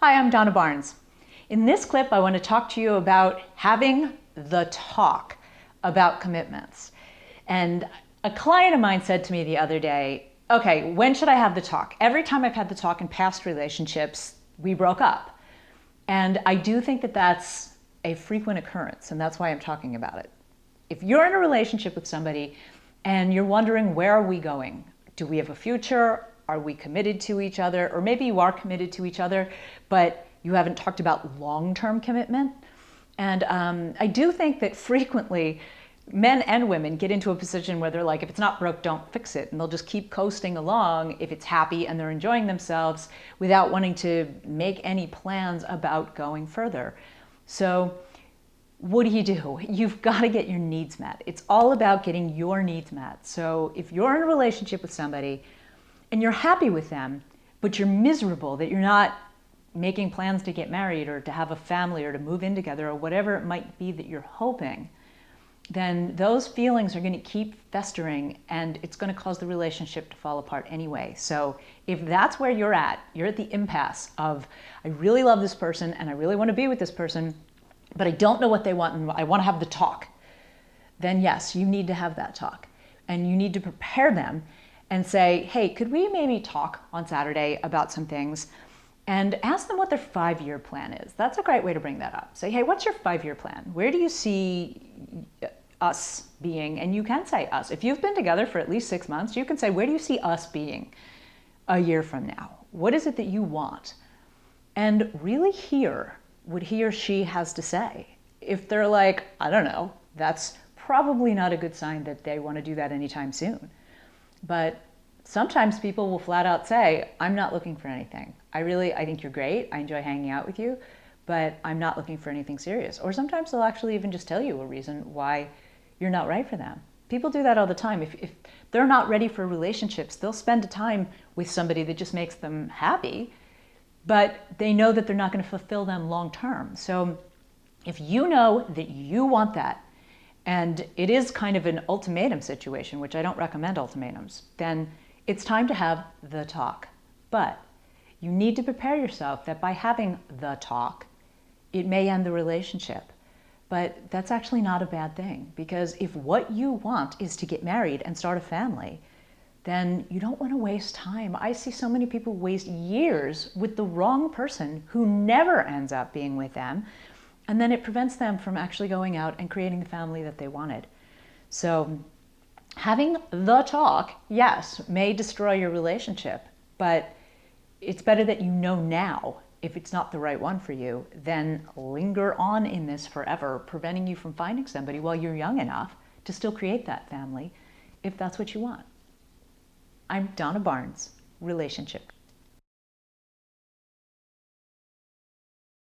Hi, I'm Donna Barnes. In this clip, I want to talk to you about having the talk about commitments. And a client of mine said to me the other day, okay, when should I have the talk? Every time I've had the talk in past relationships, we broke up. And I do think that that's a frequent occurrence, and that's why I'm talking about it. If you're in a relationship with somebody and you're wondering, where are we going? Do we have a future? Are we committed to each other? Or maybe you are committed to each other, but you haven't talked about long-term commitment. And I do think that frequently men and women get into a position where they're like, if it's not broke, don't fix it. And they'll just keep coasting along if it's happy and they're enjoying themselves without wanting to make any plans about going further. So what do? You've got to get your needs met. It's all about getting your needs met. So if you're in a relationship with somebody and you're happy with them, but you're miserable that you're not making plans to get married or to have a family or to move in together or whatever it might be that you're hoping, then those feelings are going to keep festering and it's going to cause the relationship to fall apart anyway. So if that's where you're at the impasse of, I really love this person and I really want to be with this person, but I don't know what they want and I want to have the talk, then yes, you need to have that talk. And you need to prepare them and say, hey, could we maybe talk on Saturday about some things? And ask them what their 5-year plan is. That's a great way to bring that up. Say, hey, what's your 5-year plan? Where do you see us being? And you can say us. If you've been together for at least 6 months, you can say, where do you see us being a year from now? What is it that you want? And really hear what he or she has to say. If they're like, I don't know, that's probably not a good sign that they want to do that anytime soon. But sometimes people will flat out say, I'm not looking for anything. I think you're great. I enjoy hanging out with you, but I'm not looking for anything serious. Or sometimes they'll actually even just tell you a reason why you're not right for them. People do that all the time. If they're not ready for relationships, they'll spend time with somebody that just makes them happy, but they know that they're not going to fulfill them long term. So if you know that you want that, and it is kind of an ultimatum situation, which I don't recommend ultimatums, then it's time to have the talk. But you need to prepare yourself that by having the talk, it may end the relationship. But that's actually not a bad thing, because if what you want is to get married and start a family, then you don't want to waste time. I see so many people waste years with the wrong person who never ends up being with them, and then it prevents them from actually going out and creating the family that they wanted. So having the talk, yes, may destroy your relationship, but it's better that you know now if it's not the right one for you than linger on in this forever, preventing you from finding somebody while you're young enough to still create that family if that's what you want. I'm Donna Barnes, relationship.